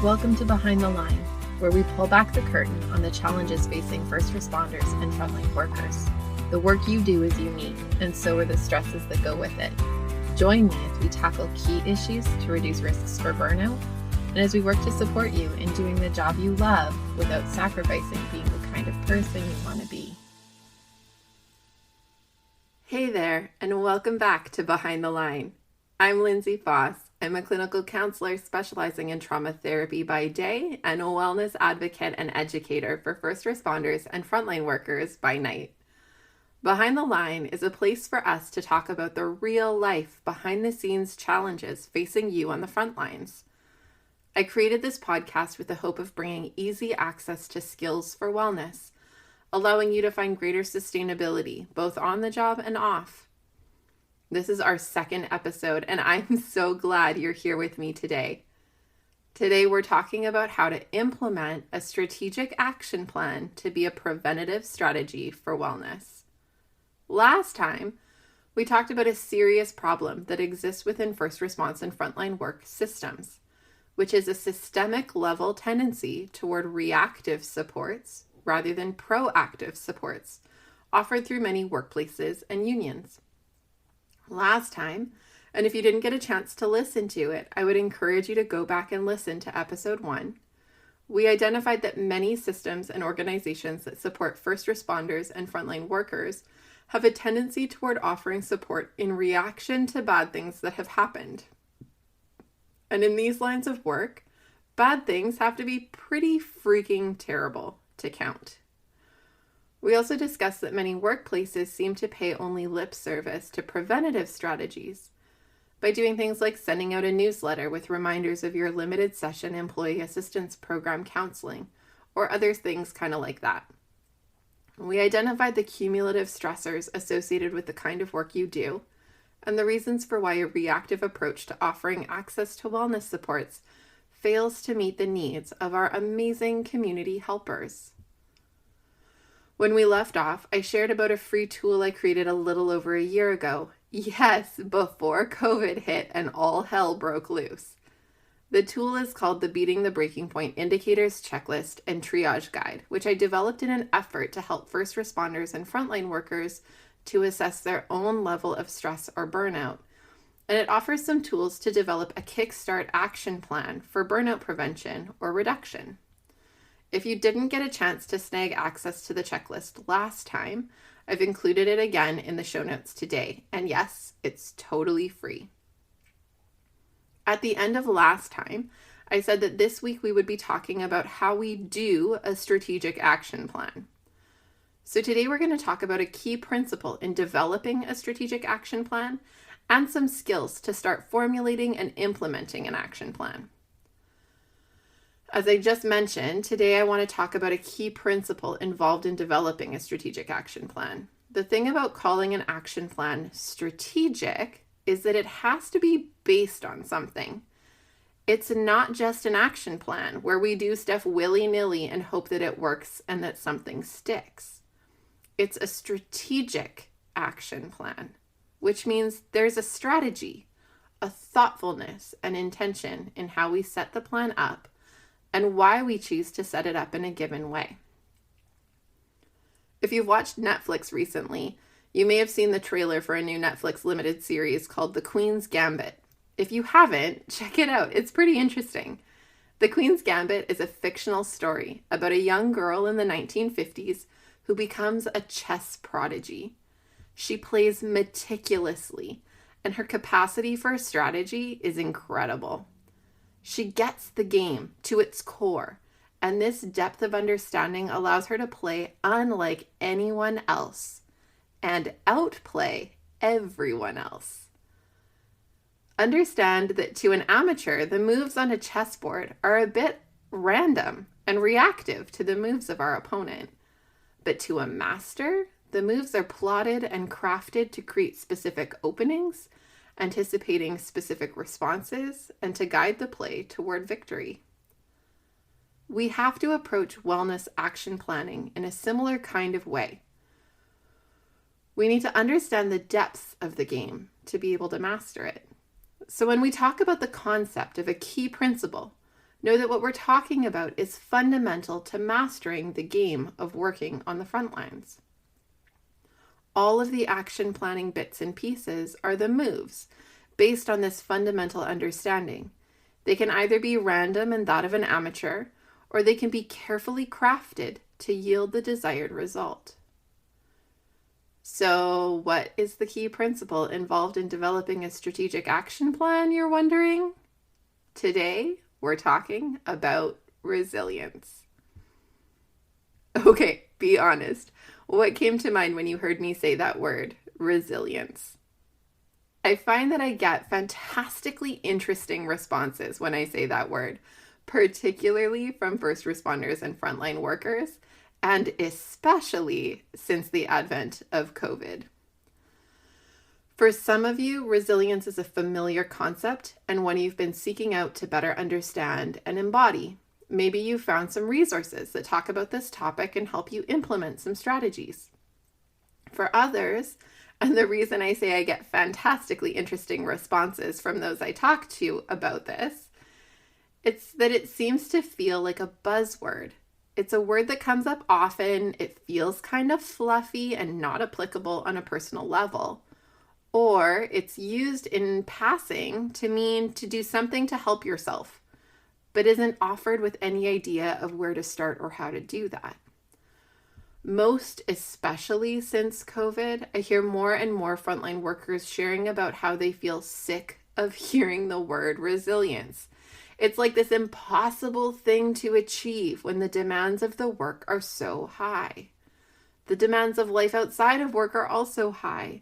Welcome to Behind the Line, where we pull back the curtain on the challenges facing first responders and frontline workers. The work you do is unique, and so are the stresses that go with it. Join me as we tackle key issues to reduce risks for burnout, and as we work to support you in doing the job you love without sacrificing being the kind of person you want to be. Hey there, and welcome back to Behind the Line. I'm Lindsay Faas. I'm a clinical counselor specializing in trauma therapy by day and a wellness advocate and educator for first responders and frontline workers by night. Behind the Line is a place for us to talk about the real life behind the scenes challenges facing you on the front lines. I created this podcast with the hope of bringing easy access to skills for wellness, allowing you to find greater sustainability both on the job and off. This is our second episode, and I'm so glad you're here with me today. Today, we're talking about how to implement a strategic action plan to be a preventative strategy for wellness. Last time, we talked about a serious problem that exists within first response and frontline work systems, which is a systemic level tendency toward reactive supports rather than proactive supports offered through many workplaces and unions. Last time, and if you didn't get a chance to listen to it, I would encourage you to go back and listen to episode 1. We identified that many systems and organizations that support first responders and frontline workers have a tendency toward offering support in reaction to bad things that have happened. And in these lines of work, bad things have to be pretty freaking terrible to count. We also discussed that many workplaces seem to pay only lip service to preventative strategies by doing things like sending out a newsletter with reminders of your limited session employee assistance program counseling or other things kind of like that. We identified the cumulative stressors associated with the kind of work you do and the reasons for why a reactive approach to offering access to wellness supports fails to meet the needs of our amazing community helpers. When we left off, I shared about a free tool I created a little over a year ago. Yes, before COVID hit and all hell broke loose. The tool is called the Beating the Breaking Point Indicators Checklist and Triage Guide, which I developed in an effort to help first responders and frontline workers to assess their own level of stress or burnout. And it offers some tools to develop a kickstart action plan for burnout prevention or reduction. If you didn't get a chance to snag access to the checklist last time, I've included it again in the show notes today. And yes, it's totally free. At the end of last time, I said that this week we would be talking about how we do a strategic action plan. So today we're going to talk about a key principle in developing a strategic action plan and some skills to start formulating and implementing an action plan. As I just mentioned, today I want to talk about a key principle involved in developing a strategic action plan. The thing about calling an action plan strategic is that it has to be based on something. It's not just an action plan where we do stuff willy-nilly and hope that it works and that something sticks. It's a strategic action plan, which means there's a strategy, a thoughtfulness, and intention in how we set the plan up and why we choose to set it up in a given way. If you've watched Netflix recently, you may have seen the trailer for a new Netflix limited series called The Queen's Gambit. If you haven't, check it out. It's pretty interesting. The Queen's Gambit is a fictional story about a young girl in the 1950s who becomes a chess prodigy. She plays meticulously, and her capacity for strategy is incredible. She gets the game to its core, and this depth of understanding allows her to play unlike anyone else and outplay everyone else. Understand that to an amateur, the moves on a chessboard are a bit random and reactive to the moves of our opponent. But to a master, the moves are plotted and crafted to create specific openings, anticipating specific responses, and to guide the play toward victory. We have to approach wellness action planning in a similar kind of way. We need to understand the depths of the game to be able to master it. So when we talk about the concept of a key principle, know that what we're talking about is fundamental to mastering the game of working on the front lines. All of the action planning bits and pieces are the moves based on this fundamental understanding. They can either be random and that of an amateur, or they can be carefully crafted to yield the desired result. So, what is the key principle involved in developing a strategic action plan, you're wondering? Today, we're talking about resilience. Okay, be honest. What came to mind when you heard me say that word, resilience? I find that I get fantastically interesting responses when I say that word, particularly from first responders and frontline workers, and especially since the advent of COVID. For some of you, resilience is a familiar concept and one you've been seeking out to better understand and embody. Maybe you found some resources that talk about this topic and help you implement some strategies. For others, and the reason I say I get fantastically interesting responses from those I talk to about this, it's that it seems to feel like a buzzword. It's a word that comes up often, it feels kind of fluffy and not applicable on a personal level. Or it's used in passing to mean to do something to help yourself, but isn't offered with any idea of where to start or how to do that. Most especially since COVID, I hear more and more frontline workers sharing about how they feel sick of hearing the word resilience. It's like this impossible thing to achieve when the demands of the work are so high. The demands of life outside of work are also high,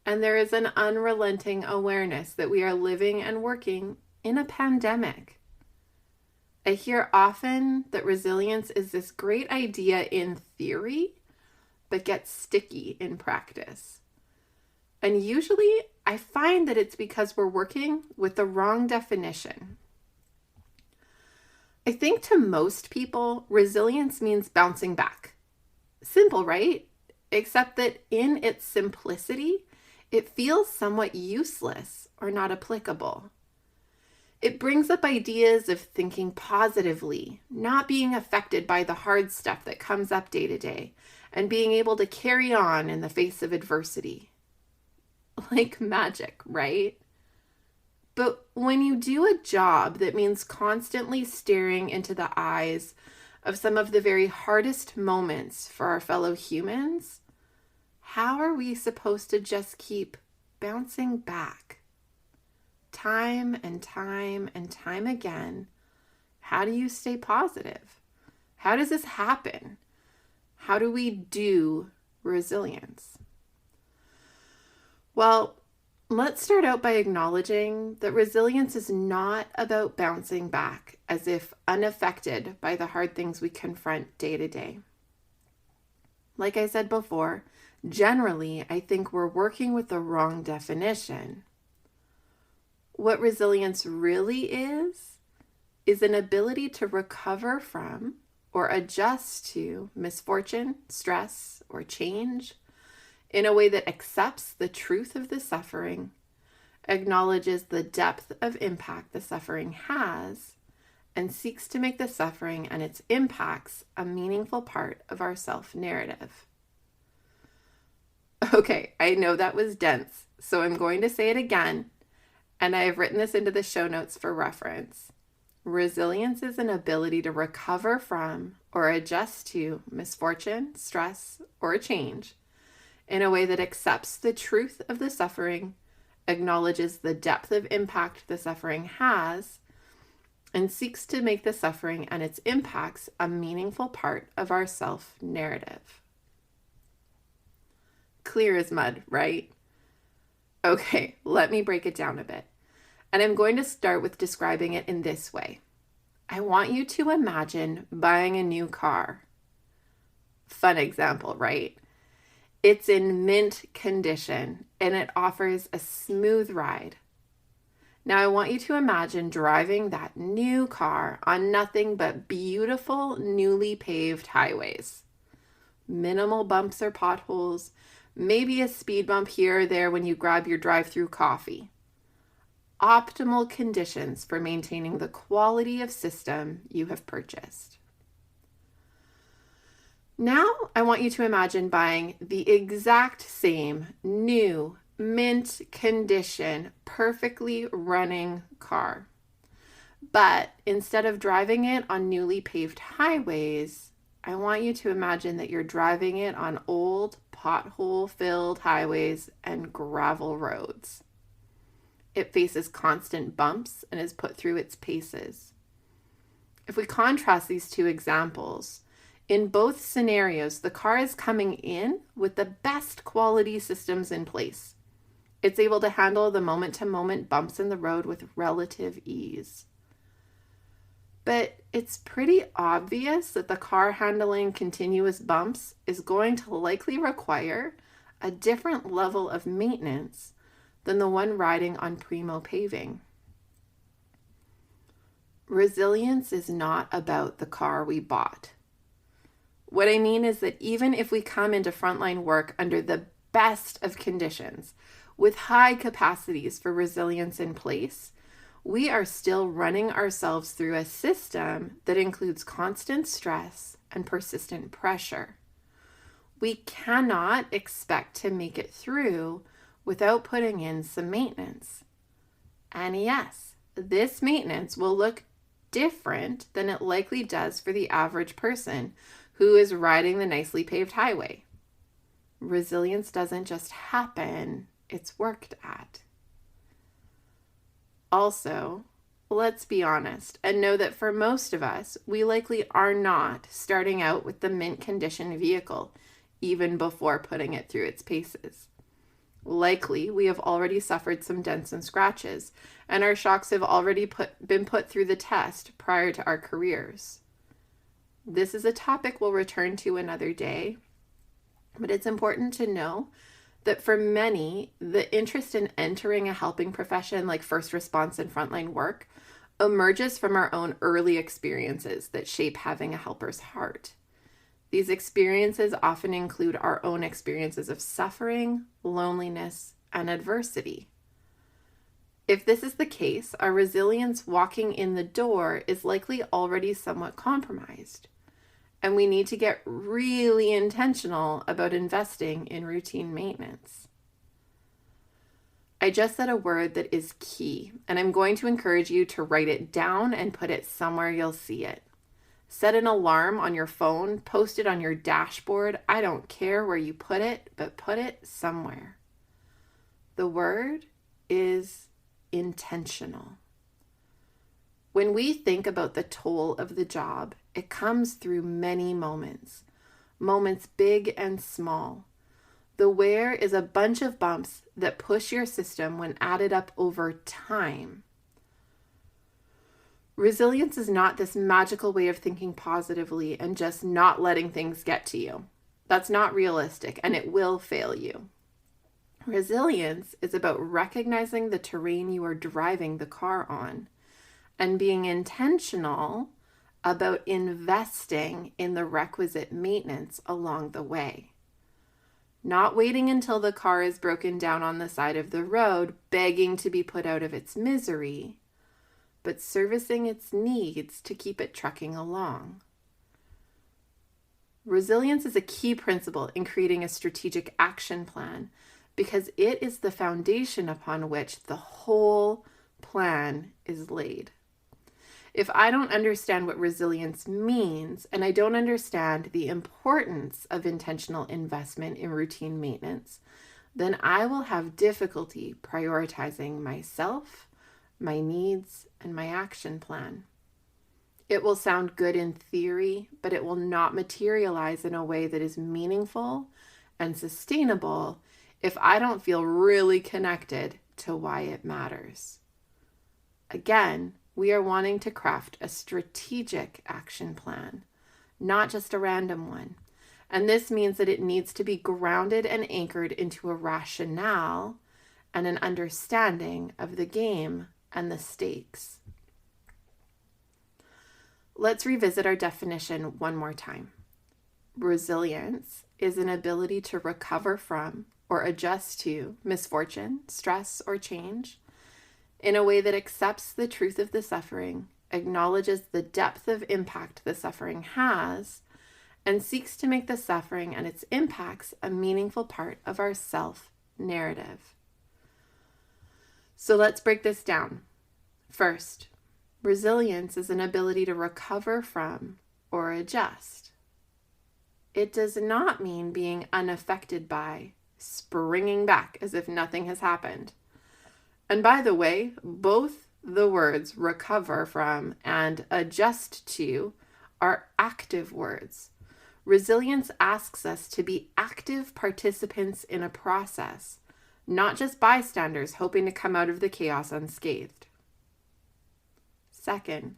and there is an unrelenting awareness that we are living and working in a pandemic. I hear often that resilience is this great idea in theory, but gets sticky in practice. And usually I find that it's because we're working with the wrong definition. I think to most people, resilience means bouncing back. Simple, right? Except that in its simplicity, it feels somewhat useless or not applicable. It brings up ideas of thinking positively, not being affected by the hard stuff that comes up day to day, and being able to carry on in the face of adversity. Like magic, right? But when you do a job that means constantly staring into the eyes of some of the very hardest moments for our fellow humans, how are we supposed to just keep bouncing back? Time and time and time again, how do you stay positive? How does this happen? How do we do resilience? Well, let's start out by acknowledging that resilience is not about bouncing back as if unaffected by the hard things we confront day to day. Like I said before, generally, I think we're working with the wrong definition. What resilience really is an ability to recover from or adjust to misfortune, stress, or change in a way that accepts the truth of the suffering, acknowledges the depth of impact the suffering has, and seeks to make the suffering and its impacts a meaningful part of our self-narrative. Okay, I know that was dense, so I'm going to say it again, and I have written this into the show notes for reference. Resilience is an ability to recover from or adjust to misfortune, stress, or change in a way that accepts the truth of the suffering, acknowledges the depth of impact the suffering has, and seeks to make the suffering and its impacts a meaningful part of our self-narrative. Clear as mud, right? Okay, let me break it down a bit. And I'm going to start with describing it in this way. I want you to imagine buying a new car. Fun example, right? It's in mint condition and it offers a smooth ride. Now I want you to imagine driving that new car on nothing but beautiful, newly paved highways. Minimal bumps or potholes, maybe a speed bump here or there when you grab your drive-through coffee. optimal conditions for maintaining the quality of system you have purchased. Now, I want you to imagine buying the exact same new, mint condition, perfectly running car. But instead of driving it on newly paved highways, I want you to imagine that you're driving it on old, pothole-filled highways and gravel roads. It faces constant bumps and is put through its paces. If we contrast these two examples, in both scenarios, the car is coming in with the best quality systems in place. It's able to handle the moment-to-moment bumps in the road with relative ease. But it's pretty obvious that the car handling continuous bumps is going to likely require a different level of maintenance than the one riding on primo paving. Resilience is not about the car we bought. What I mean is that even if we come into frontline work under the best of conditions, with high capacities for resilience in place, we are still running ourselves through a system that includes constant stress and persistent pressure. We cannot expect to make it through without putting in some maintenance. And yes, this maintenance will look different than it likely does for the average person who is riding the nicely paved highway. Resilience doesn't just happen, it's worked at. Also, let's be honest and know that for most of us, we likely are not starting out with the mint condition vehicle, even before putting it through its paces. Likely, we have already suffered some dents and scratches, and our shocks have already been put through the test prior to our careers. This is a topic we'll return to another day, but it's important to know that for many, the interest in entering a helping profession like first response and frontline work emerges from our own early experiences that shape having a helper's heart. These experiences often include our own experiences of suffering, loneliness, and adversity. If this is the case, our resilience walking in the door is likely already somewhat compromised, and we need to get really intentional about investing in routine maintenance. I just said a word that is key, and I'm going to encourage you to write it down and put it somewhere you'll see it. Set an alarm on your phone, post it on your dashboard. I don't care where you put it, but put it somewhere. The word is intentional. When we think about the toll of the job, it comes through many moments big and small. The wear is a bunch of bumps that push your system when added up over time. Resilience is not this magical way of thinking positively and just not letting things get to you. That's not realistic, and it will fail you. Resilience is about recognizing the terrain you are driving the car on and being intentional about investing in the requisite maintenance along the way. Not waiting until the car is broken down on the side of the road, begging to be put out of its misery, but servicing its needs to keep it trucking along. Resilience is a key principle in creating a strategic action plan because it is the foundation upon which the whole plan is laid. If I don't understand what resilience means, and I don't understand the importance of intentional investment in routine maintenance, then I will have difficulty prioritizing myself, my needs, and my action plan. It will sound good in theory, but it will not materialize in a way that is meaningful and sustainable if I don't feel really connected to why it matters. Again, we are wanting to craft a strategic action plan, not just a random one. And this means that it needs to be grounded and anchored into a rationale and an understanding of the game and the stakes. Let's revisit our definition one more time. Resilience is an ability to recover from or adjust to misfortune, stress, or change. in a way that accepts the truth of the suffering, acknowledges the depth of impact the suffering has, and seeks to make the suffering and its impacts a meaningful part of our self-narrative. So let's break this down. First, resilience is an ability to recover from or adjust. It does not mean being unaffected by, springing back as if nothing has happened. And by the way, both the words recover from and adjust to are active words. Resilience asks us to be active participants in a process, not just bystanders hoping to come out of the chaos unscathed. Second,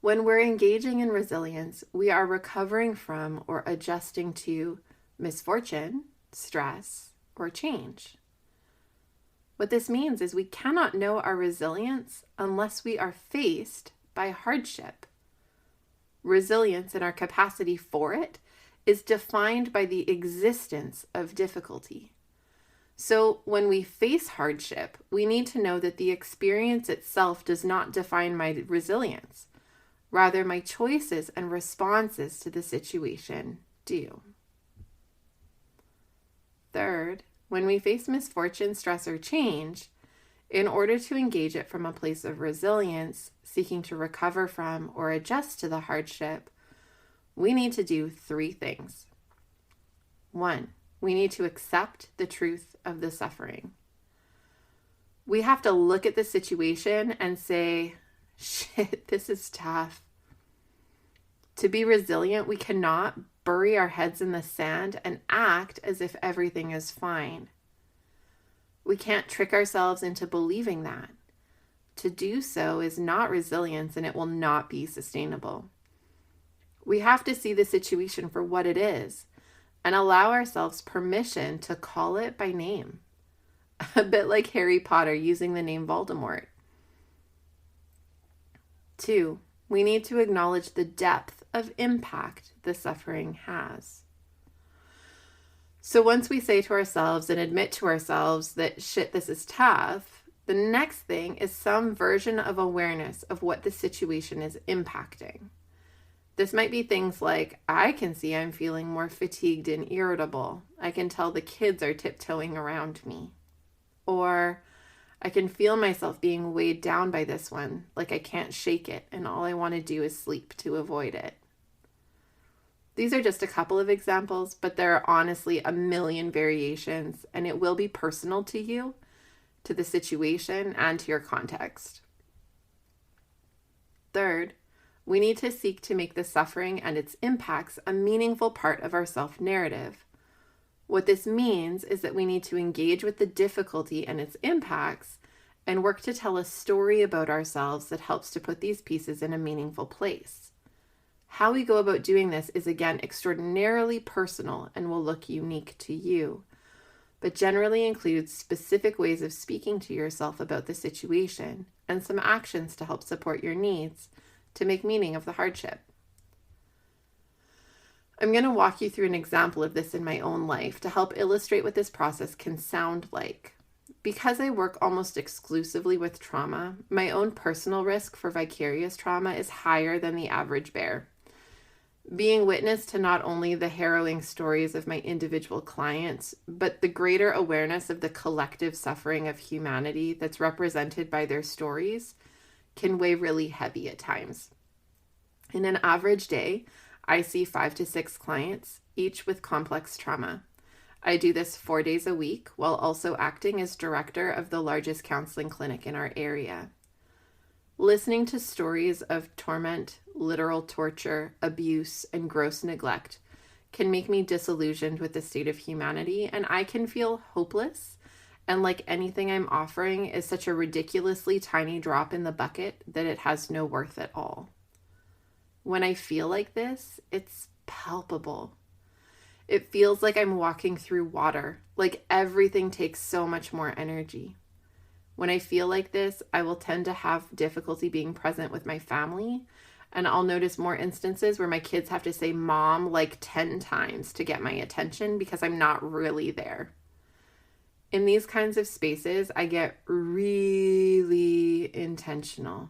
when we're engaging in resilience, we are recovering from or adjusting to misfortune, stress, or change. What this means is we cannot know our resilience unless we are faced by hardship. Resilience and our capacity for it is defined by the existence of difficulty. So when we face hardship, we need to know that the experience itself does not define my resilience. Rather, my choices and responses to the situation do. Third, when we face misfortune, stress, or change, in order to engage it from a place of resilience, seeking to recover from or adjust to the hardship, we need to do 3 things. 1, we need to accept the truth of the suffering. We have to look at the situation and say, shit, this is tough. To be resilient, we cannot bury our heads in the sand and act as if everything is fine. We can't trick ourselves into believing that. To do so is not resilience, and it will not be sustainable. We have to see the situation for what it is and allow ourselves permission to call it by name. A bit like Harry Potter using the name Voldemort. 2, we need to acknowledge the depth of impact the suffering has. So once we say to ourselves and admit to ourselves that shit, this is tough, the next thing is some version of awareness of what the situation is impacting. This might be things like, I can see I'm feeling more fatigued and irritable. I can tell the kids are tiptoeing around me. Or I can feel myself being weighed down by this one, like I can't shake it and all I want to do is sleep to avoid it. These are just a couple of examples, but there are honestly a million variations, and it will be personal to you, to the situation, and to your context. Third, we need to seek to make the suffering and its impacts a meaningful part of our self-narrative. What this means is that we need to engage with the difficulty and its impacts and work to tell a story about ourselves that helps to put these pieces in a meaningful place. How we go about doing this is again extraordinarily personal and will look unique to you, but generally includes specific ways of speaking to yourself about the situation and some actions to help support your needs to make meaning of the hardship. I'm going to walk you through an example of this in my own life to help illustrate what this process can sound like. Because I work almost exclusively with trauma, my own personal risk for vicarious trauma is higher than the average bear. Being witness to not only the harrowing stories of my individual clients, but the greater awareness of the collective suffering of humanity that's represented by their stories can weigh really heavy at times. In an average day, I see 5 to 6 clients, each with complex trauma. I do this 4 days a week while also acting as director of the largest counseling clinic in our area. Listening to stories of torment, literal torture, abuse, and gross neglect can make me disillusioned with the state of humanity, and I can feel hopeless and like anything I'm offering is such a ridiculously tiny drop in the bucket that it has no worth at all. When I feel like this, it's palpable. It feels like I'm walking through water, like everything takes so much more energy. When I feel like this, I will tend to have difficulty being present with my family, and I'll notice more instances where my kids have to say mom like 10 times to get my attention because I'm not really there. In these kinds of spaces, I get really intentional.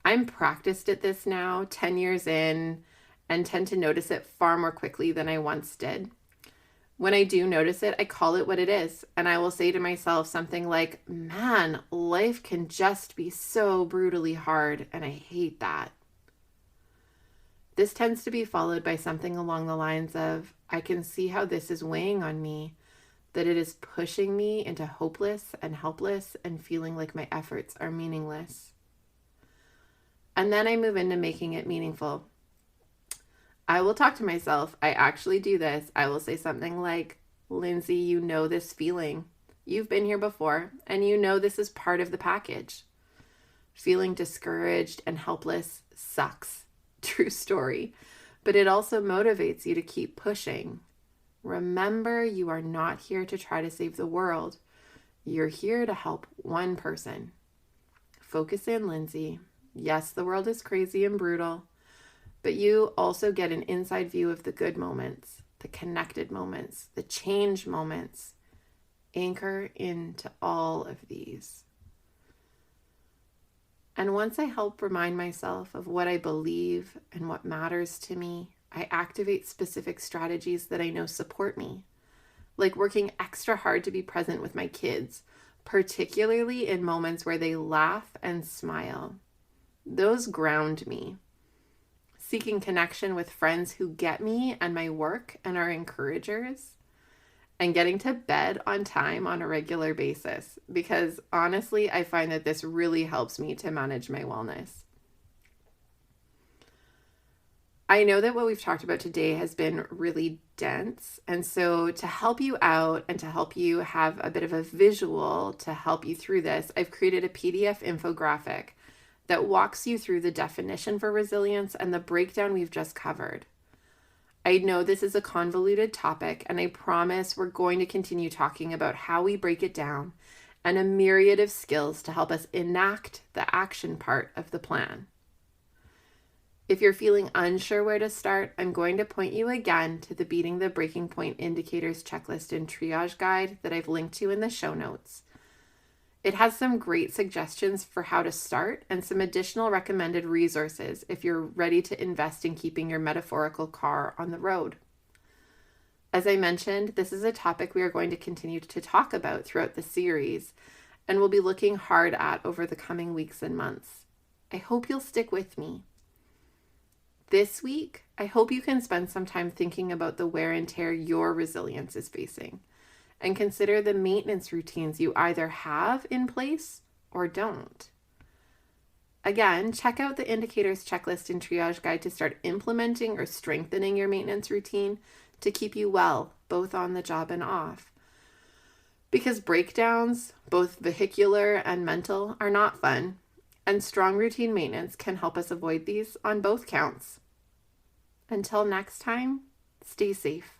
I'm practiced at this now, 10 years in, and tend to notice it far more quickly than I once did. When I do notice it, I call it what it is, and I will say to myself something like, man, life can just be so brutally hard, and I hate that. This tends to be followed by something along the lines of, I can see how this is weighing on me, that it is pushing me into hopeless and helpless and feeling like my efforts are meaningless. And then I move into making it meaningful. I will talk to myself. I actually do this. I will say something like, Lindsay, you know this feeling. You've been here before, and you know this is part of the package. Feeling discouraged and helpless sucks. True story. But it also motivates you to keep pushing. Remember, you are not here to try to save the world. You're here to help one person. Focus in, Lindsay. Yes, the world is crazy and brutal, but you also get an inside view of the good moments, the connected moments, the change moments. Anchor into all of these. And once I help remind myself of what I believe and what matters to me, I activate specific strategies that I know support me, like working extra hard to be present with my kids, particularly in moments where they laugh and smile. Those ground me. Seeking connection with friends who get me and my work and are encouragers, and getting to bed on time on a regular basis, because honestly, I find that this really helps me to manage my wellness. I know that what we've talked about today has been really dense, and so to help you out and to help you have a bit of a visual to help you through this, I've created a PDF infographic that walks you through the definition for resilience and the breakdown we've just covered. I know this is a convoluted topic, and I promise we're going to continue talking about how we break it down and a myriad of skills to help us enact the action part of the plan. If you're feeling unsure where to start, I'm going to point you again to the Beating the Breaking Point Indicators Checklist and Triage Guide that I've linked to in the show notes. It has some great suggestions for how to start and some additional recommended resources if you're ready to invest in keeping your metaphorical car on the road. As I mentioned, this is a topic we are going to continue to talk about throughout the series and we'll be looking hard at over the coming weeks and months. I hope you'll stick with me. This week, I hope you can spend some time thinking about the wear and tear your resilience is facing and consider the maintenance routines you either have in place or don't. Again, check out the Indicators Checklist and Triage Guide to start implementing or strengthening your maintenance routine to keep you well, both on the job and off. Because breakdowns, both vehicular and mental, are not fun, and strong routine maintenance can help us avoid these on both counts. Until next time, stay safe.